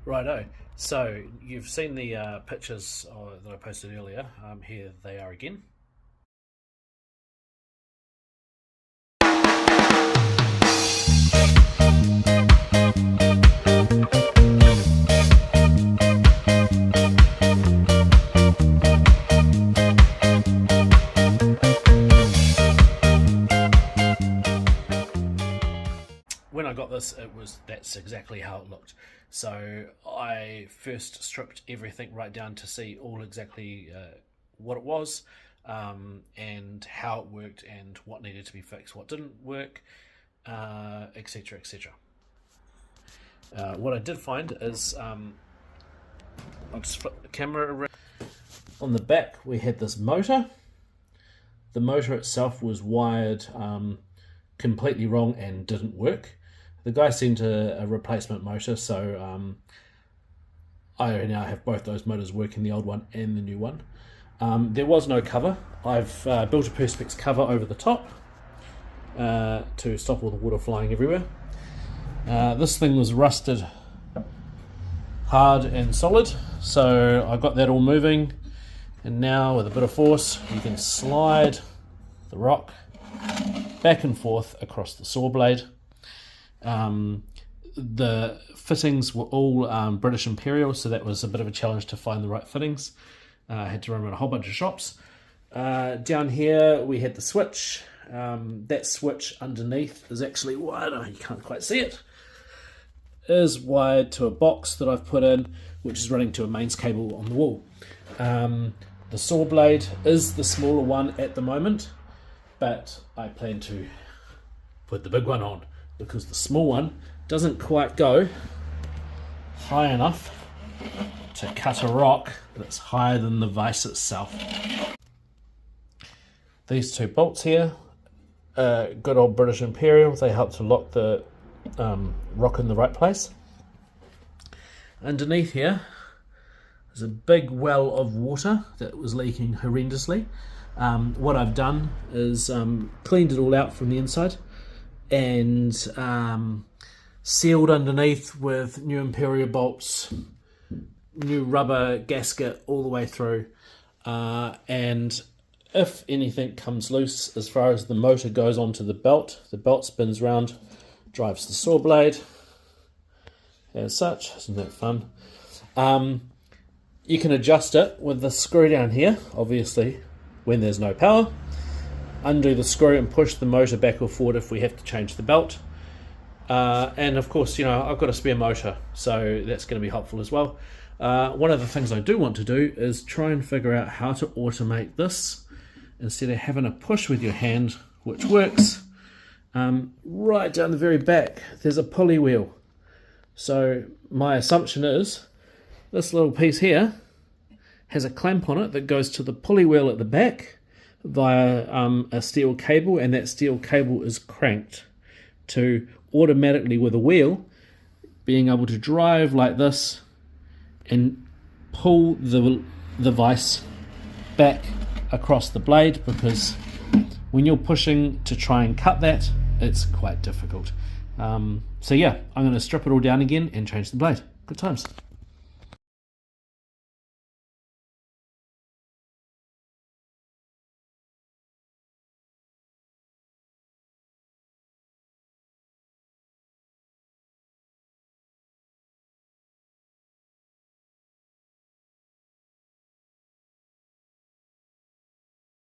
Righto. So you've seen the pictures that I posted earlier. Here they are again. When I got this, that's exactly how it looked. So I first stripped everything right down to see all exactly what it was, and how it worked, and what needed to be fixed, what didn't work, etc., etc. What I did find is, I'll just flip the camera around. On the back we had this motor. The motor itself was wired completely wrong and didn't work. The guy sent a replacement motor, so I now have both those motors working, the old one and the new one. There was no cover. I've built a Perspex cover over the top to stop all the water flying everywhere. This thing was rusted hard and solid, so I got that all moving, and now with a bit of force you can slide the rock back and forth across the saw blade. The fittings were all British Imperial, so that was a bit of a challenge to find the right fittings. I had to run around a whole bunch of shops. Down here we had the switch. That switch underneath is actually wired, you can't quite see it, is wired to a box that I've put in, which is running to a mains cable on the wall. The saw blade is the smaller one at the moment, but I plan to put the big one on, because the small one doesn't quite go high enough to cut a rock that's higher than the vise itself. These two bolts here, good old British Imperial, they help to lock the rock in the right place. Underneath here is a big well of water that was leaking horrendously. What I've done is cleaned it all out from the inside and sealed underneath with new Imperial bolts, new rubber gasket all the way through, and if anything comes loose as far as the motor goes onto the belt spins round, drives the saw blade as such. Isn't that fun? You can adjust it with the screw down here, obviously when there's no power. Undo the screw and push the motor back or forward if we have to change the belt. And of course, I've got a spare motor, so that's going to be helpful as well. One of the things I do want to do is try and figure out how to automate this instead of having a push with your hand, which works. Right down the very back there's a pulley wheel, so my assumption is this little piece here has a clamp on it that goes to the pulley wheel at the back via a steel cable, and that steel cable is cranked to automatically, with a wheel, being able to drive like this and pull the vise back across the blade, because when you're pushing to try and cut that, it's quite difficult. So yeah, I'm going to strip it all down again and change the blade. Good times.